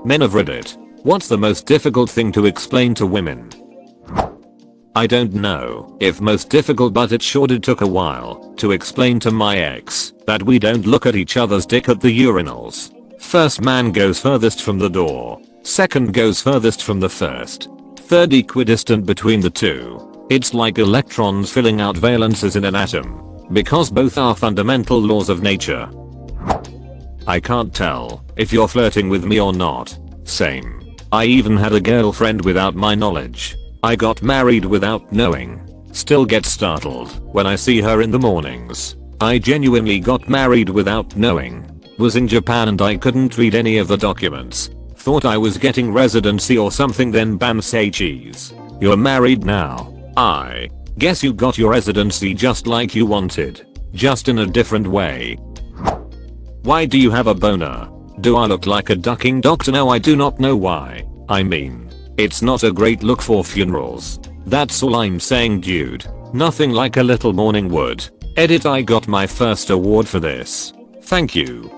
Men of Reddit. What's the most difficult thing to explain to women? I don't know if most difficult, but it sure did took a while to explain to my ex that we don't look at each other's dick at the urinals. First man goes furthest from the door. Second goes furthest from the first. Third equidistant between the two. It's like electrons filling out valences in an atom. Because both are fundamental laws of nature. I can't tell if you're flirting with me or not. Same. I even had a girlfriend without my knowledge. I got married without knowing. Still get startled when I see her in the mornings. I genuinely got married without knowing. Was in Japan and I couldn't read any of the documents. Thought I was getting residency or something, then bam, say cheese. You're married now. I guess you got your residency just like you wanted. Just in a different way. Why do you have a boner? Do I look like a ducking doctor? No, I do not know why. I mean, it's not a great look for funerals. That's all I'm saying, dude. Nothing like a little morning wood. Edit, I got my first award for this. Thank you.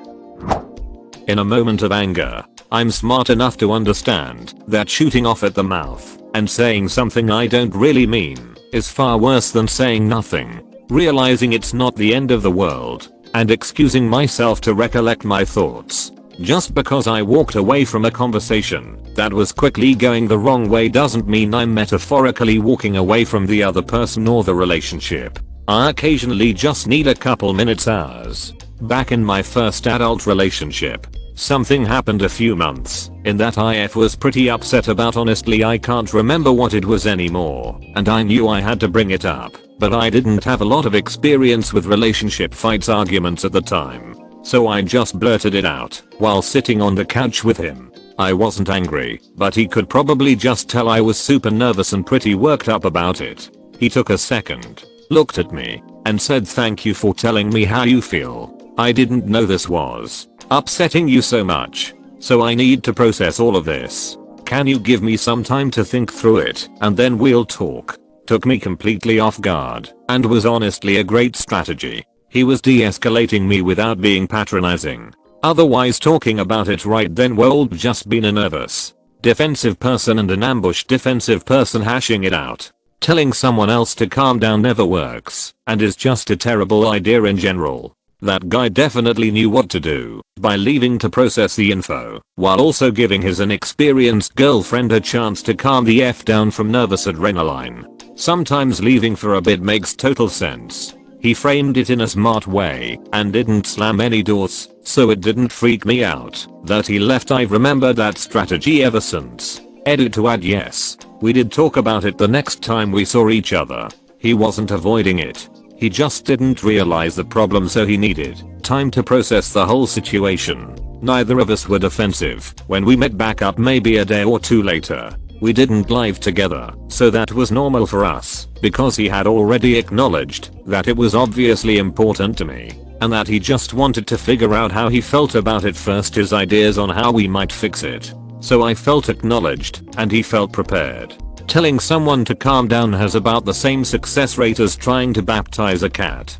In a moment of anger, I'm smart enough to understand that shooting off at the mouth and saying something I don't really mean is far worse than saying nothing. Realizing it's not the end of the world and excusing myself to recollect my thoughts. Just because I walked away from a conversation that was quickly going the wrong way doesn't mean I'm metaphorically walking away from the other person or the relationship. I occasionally just need a couple minutes, hours. Back in my first adult relationship, something happened a few months in that IF was pretty upset about. Honestly, I can't remember what it was anymore, and I knew I had to bring it up, but I didn't have a lot of experience with relationship fights arguments at the time. So I just blurted it out while sitting on the couch with him. I wasn't angry, but he could probably just tell I was super nervous and pretty worked up about it. He took a second, looked at me, and said, "Thank you for telling me how you feel. I didn't know this was upsetting you so much. So I need to process all of this. Can you give me some time to think through it and then we'll talk?" Took me completely off guard and was honestly a great strategy. He was de-escalating me without being patronizing. Otherwise, talking about it right then would just been a nervous, defensive person and an ambushed defensive person hashing it out. Telling someone else to calm down never works and is just a terrible idea in general. That guy definitely knew what to do by leaving to process the info while also giving his inexperienced girlfriend a chance to calm the F down from nervous adrenaline. Sometimes leaving for a bit makes total sense. He framed it in a smart way and didn't slam any doors, so it didn't freak me out that he left. I've remembered that strategy ever since. Edit to add, yes, we did talk about it the next time we saw each other. He wasn't avoiding it. He just didn't realize the problem, so he needed time to process the whole situation. Neither of us were defensive when we met back up maybe a day or two later. We didn't live together, so that was normal for us because he had already acknowledged that it was obviously important to me and that he just wanted to figure out how he felt about it first, his ideas on how we might fix it. So I felt acknowledged and he felt prepared. Telling someone to calm down has about the same success rate as trying to baptize a cat.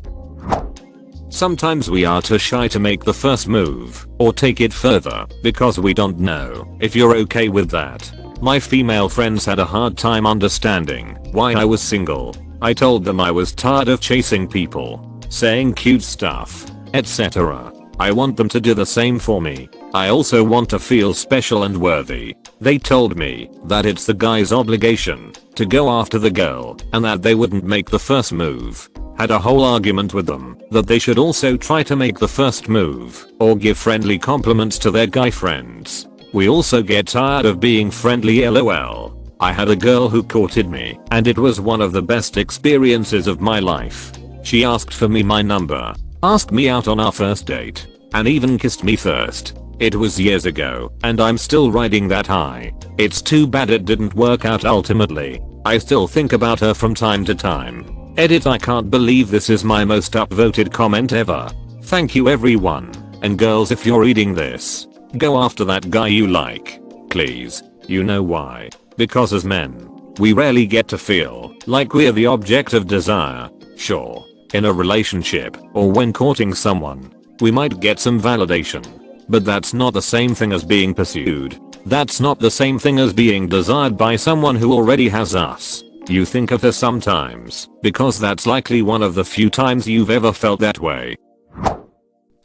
Sometimes we are too shy to make the first move or take it further because we don't know if you're okay with that. My female friends had a hard time understanding why I was single. I told them I was tired of chasing people, saying cute stuff, etc. I want them to do the same for me. I also want to feel special and worthy. They told me that it's the guy's obligation to go after the girl and that they wouldn't make the first move. Had a whole argument with them that they should also try to make the first move or give friendly compliments to their guy friends. We also get tired of being friendly, lol. I had a girl who courted me and it was one of the best experiences of my life. She asked for my number, asked me out on our first date, and even kissed me first. It was years ago and I'm still riding that high. It's too bad it didn't work out ultimately. I still think about her from time to time. Edit, I can't believe this is my most upvoted comment ever. Thank you everyone, and girls, if you're reading this, go after that guy you like. Please. You know why? Because as men, we rarely get to feel like we're the object of desire. Sure, in a relationship or when courting someone, we might get some validation, but that's not the same thing as being pursued. That's not the same thing as being desired by someone who already has us. You think of her sometimes, because that's likely one of the few times you've ever felt that way.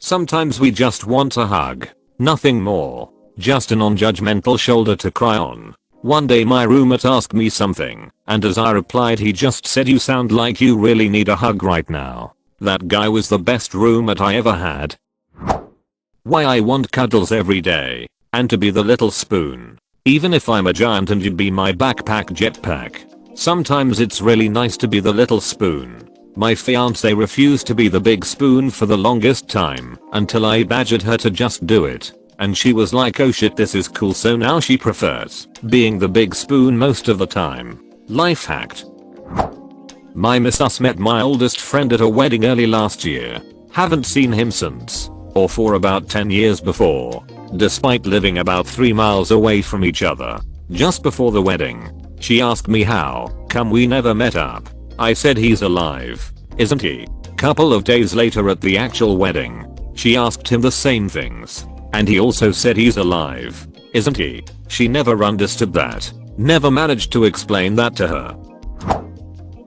Sometimes we just want a hug. Nothing more. Just a non-judgmental shoulder to cry on. One day my roommate asked me something, and as I replied he just said, "You sound like you really need a hug right now." That guy was the best roommate I ever had. Why I want cuddles every day, and to be the little spoon. Even if I'm a giant and you'd be my backpack jetpack. Sometimes it's really nice to be the little spoon. My fiance refused to be the big spoon for the longest time, until I badgered her to just do it. And she was like, "Oh shit, this is cool," so now she prefers being the big spoon most of the time. Life hacked. My missus met my oldest friend at a wedding early last year. Haven't seen him since, or for about 10 years before, despite living about 3 miles away from each other. Just before the wedding, she asked me how come we never met up. I said he's alive, isn't he? Couple of days later at the actual wedding, she asked him the same things. And he also said he's alive, isn't he? She never understood that. Never managed to explain that to her.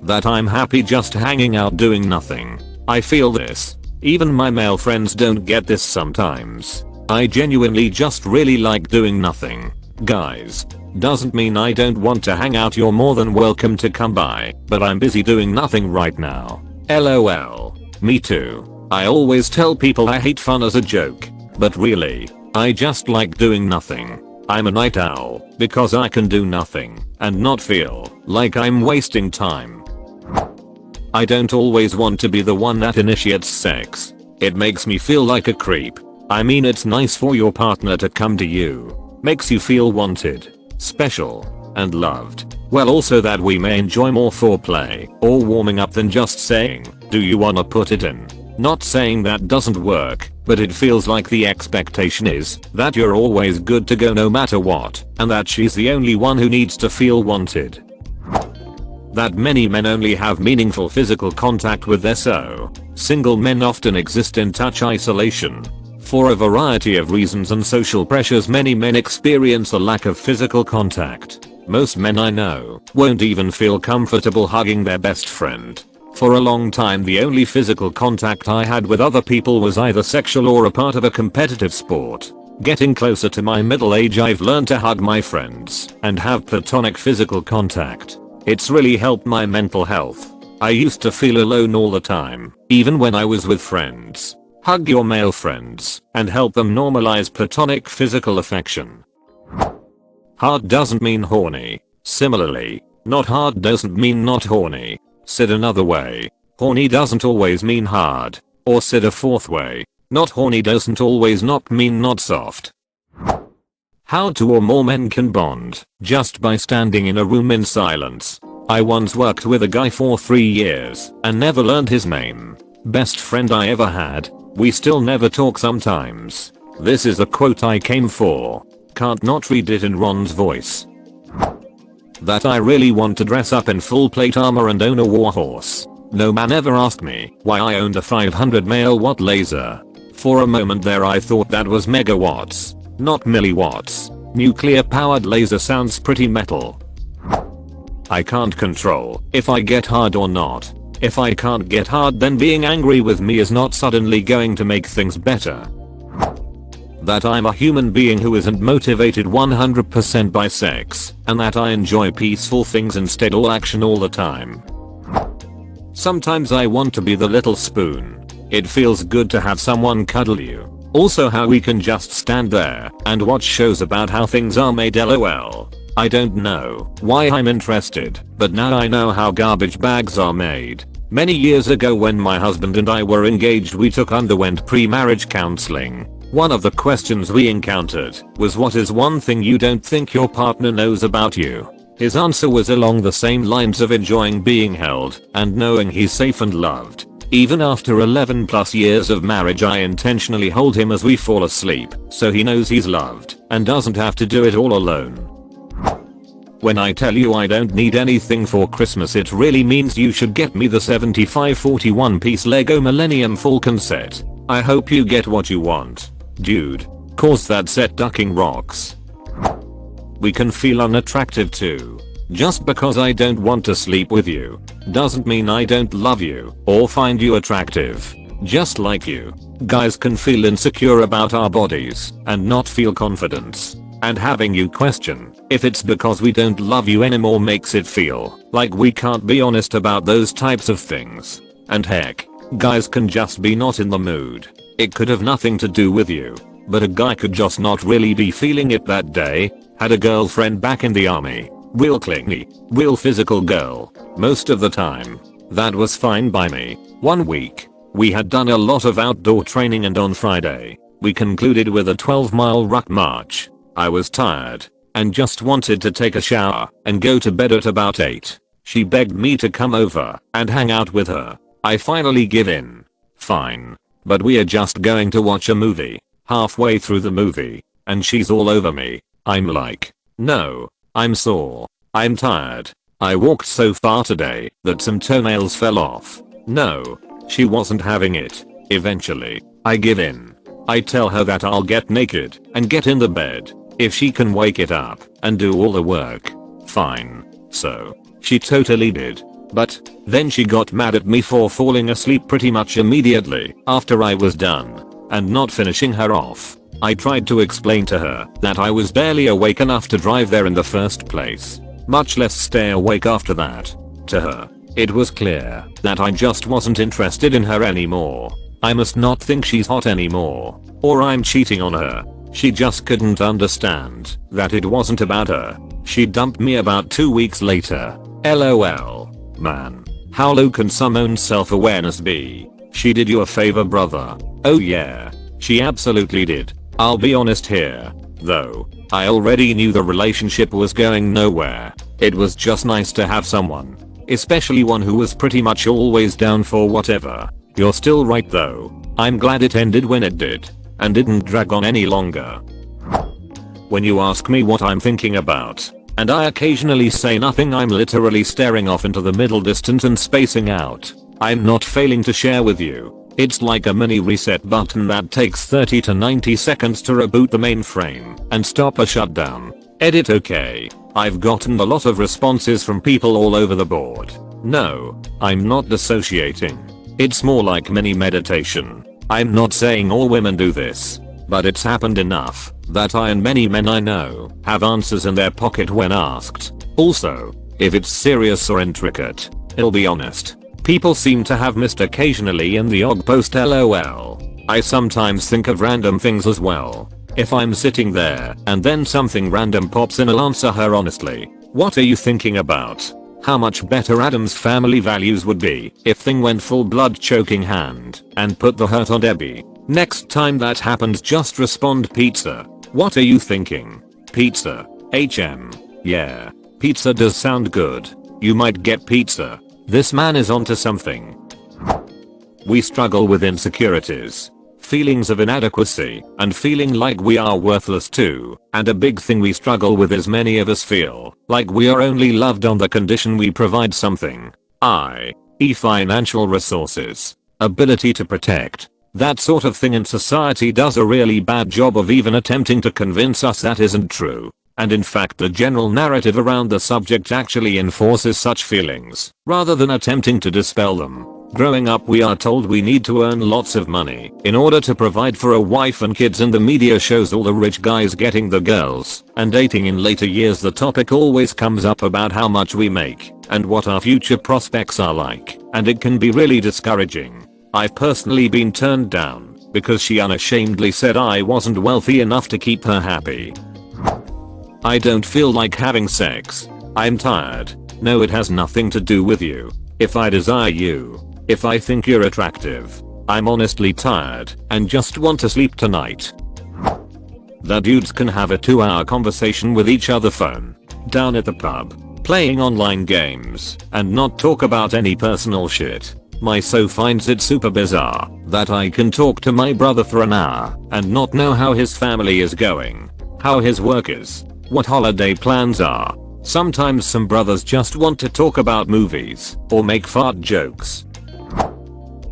That I'm happy just hanging out doing nothing. I feel this. Even my male friends don't get this sometimes. I genuinely just really like doing nothing. Guys. Doesn't mean I don't want to hang out, you're more than welcome to come by, but I'm busy doing nothing right now. LOL. Me too. I always tell people I hate fun as a joke. But really, I just like doing nothing. I'm a night owl because I can do nothing and not feel like I'm wasting time. I don't always want to be the one that initiates sex. It makes me feel like a creep. I mean, it's nice for your partner to come to you. Makes you feel wanted, special, and loved. Well, also that we may enjoy more foreplay or warming up than just saying, "Do you wanna put it in?" Not saying that doesn't work, but it feels like the expectation is that you're always good to go no matter what, and that she's the only one who needs to feel wanted. That many men only have meaningful physical contact with their single men often exist in touch isolation. For a variety of reasons and social pressures, many men experience a lack of physical contact. Most men I know won't even feel comfortable hugging their best friend. For a long time the only physical contact I had with other people was either sexual or a part of a competitive sport. Getting closer to my middle age, I've learned to hug my friends and have platonic physical contact. It's really helped my mental health. I used to feel alone all the time, even when I was with friends. Hug your male friends and help them normalize platonic physical affection. Hard doesn't mean horny. Similarly, not hard doesn't mean not horny. Said another way, horny doesn't always mean hard. Or said a fourth way, not horny doesn't always not mean not soft. How 2 or more men can bond just by standing in a room in silence. I once worked with a guy for 3 years and never learned his name. Best friend I ever had. We still never talk sometimes. This is a quote I came for. Can't not read it in Ron's voice. That I really want to dress up in full plate armor and own a warhorse. No man ever asked me why I owned a 500 male watt laser. For a moment there I thought that was megawatts, not milliwatts. Nuclear powered laser sounds pretty metal. I can't control if I get hard or not. If I can't get hard, then being angry with me is not suddenly going to make things better. That I'm a human being who isn't motivated 100% by sex, and that I enjoy peaceful things instead all action all the time. Sometimes I want to be the little spoon. It feels good to have someone cuddle you. Also how we can just stand there and watch shows about how things are made, lol. I don't know why I'm interested, but now I know how garbage bags are made. Many years ago when my husband and I were engaged, we underwent pre-marriage counseling. One of the questions we encountered was, what is one thing you don't think your partner knows about you? His answer was along the same lines of enjoying being held and knowing he's safe and loved. Even after 11 plus years of marriage, I intentionally hold him as we fall asleep so he knows he's loved and doesn't have to do it all alone. When I tell you I don't need anything for Christmas, it really means you should get me the 7541 piece Lego Millennium Falcon set. I hope you get what you want. Dude, cause that set ducking rocks. we can feel unattractive too. Just because I don't want to sleep with you doesn't mean I don't love you or find you attractive. Just like you, guys can feel insecure about our bodies and not feel confidence. And having you question if it's because we don't love you anymore makes it feel like we can't be honest about those types of things. And heck, guys can just be not in the mood. It could have nothing to do with you, but a guy could just not really be feeling it that day. Had a girlfriend back in the army. Real clingy, real physical girl, most of the time. That was fine by me. 1 week, we had done a lot of outdoor training and on Friday, we concluded with a 12-mile ruck march. I was tired and just wanted to take a shower and go to bed at about 8. She begged me to come over and hang out with her. I finally give in. Fine. But we are just going to watch a movie. Halfway through the movie, and she's all over me. I'm like, no. I'm sore. I'm tired. I walked so far today that some toenails fell off. No. She wasn't having it. Eventually, I give in. I tell her that I'll get naked and get in the bed if she can wake it up and do all the work. Fine. So, she totally did. But then she got mad at me for falling asleep pretty much immediately after I was done and not finishing her off. I tried to explain to her that I was barely awake enough to drive there in the first place, much less stay awake after that. To her, it was clear that I just wasn't interested in her anymore. I must not think she's hot anymore, or I'm cheating on her. She just couldn't understand that it wasn't about her. She dumped me about 2 weeks later. LOL. Man, how low can someone's self-awareness be? She did you a favor, brother. Oh yeah, she absolutely did. I'll be honest here, though. I already knew the relationship was going nowhere. It was just nice to have someone, especially one who was pretty much always down for whatever. You're still right though. I'm glad it ended when it did, and didn't drag on any longer. When you ask me what I'm thinking about, and I occasionally say nothing, I'm literally staring off into the middle distance and spacing out. I'm not failing to share with you. It's like a mini reset button that takes 30 to 90 seconds to reboot the mainframe and stop a shutdown. Edit okay. I've gotten a lot of responses from people all over the board. No, I'm not dissociating. It's more like mini meditation. I'm not saying all women do this, but it's happened enough that I and many men I know have answers in their pocket when asked. Also, if it's serious or intricate, I'll be honest. People seem to have missed occasionally in the odd post LOL. I sometimes think of random things as well. If I'm sitting there and then something random pops in, I'll answer her honestly. What are you thinking about? How much better Adam's Family Values would be if thing went full blood choking hand and put the hurt on Debbie. Next time that happens, just respond pizza. What are you thinking? Pizza. Yeah. Pizza does sound good. You might get pizza. This man is onto something. We struggle with insecurities, feelings of inadequacy, and feeling like we are worthless too. And a big thing we struggle with is many of us feel like we are only loved on the condition we provide something, i.e. financial resources, ability to protect, that sort of thing, and society does a really bad job of even attempting to convince us that isn't true. And in fact, the general narrative around the subject actually enforces such feelings, rather than attempting to dispel them. Growing up, we are told we need to earn lots of money in order to provide for a wife and kids, and the media shows all the rich guys getting the girls and dating. In later years, the topic always comes up about how much we make and what our future prospects are like, and it can be really discouraging. I've personally been turned down because she unashamedly said I wasn't wealthy enough to keep her happy. I don't feel like having sex. I'm tired. No, it has nothing to do with you. If I desire you, if I think you're attractive, I'm honestly tired and just want to sleep tonight. The dudes can have a 2-hour conversation with each other phone, down at the pub, playing online games, and not talk about any personal shit. My so finds it super bizarre that I can talk to my brother for an hour and not know how his family is going, how his work is, what holiday plans are. Sometimes some brothers just want to talk about movies or make fart jokes.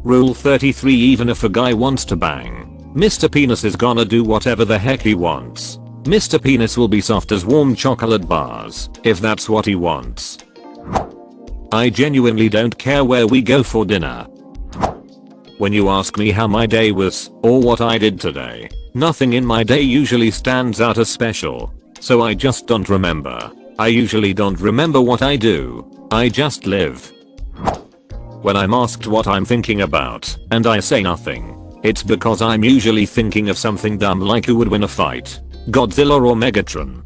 Rule 33: even if a guy wants to bang, Mr. Penis is gonna do whatever the heck he wants. Mr. Penis will be soft as warm chocolate bars, if that's what he wants. I genuinely don't care where we go for dinner. When you ask me how my day was, or what I did today, nothing in my day usually stands out as special. So I just don't remember. I usually don't remember what I do. I just live. When I'm asked what I'm thinking about, and I say nothing, it's because I'm usually thinking of something dumb like who would win a fight, Godzilla or Megatron.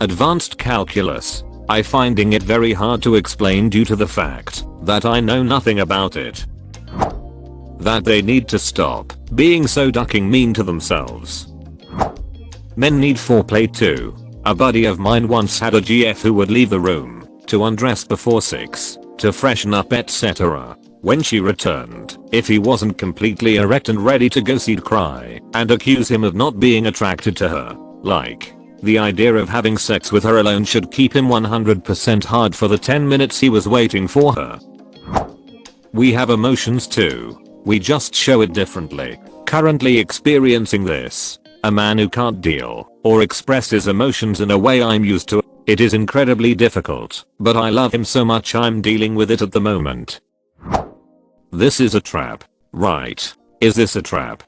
Advanced calculus. I finding it very hard to explain due to the fact that I know nothing about it. That they need to stop being so ducking mean to themselves. Men need foreplay too. A buddy of mine once had a GF who would leave the room to undress before 6 to freshen up etc. When she returned, if he wasn't completely erect and ready to go, she'd cry and accuse him of not being attracted to her. Like, the idea of having sex with her alone should keep him 100% hard for the 10 minutes he was waiting for her. We have emotions too. We just show it differently. Currently experiencing this. A man who can't deal or express his emotions in a way I'm used to. It is incredibly difficult, but I love him so much I'm dealing with it at the moment. This is a trap. Right. Is this a trap?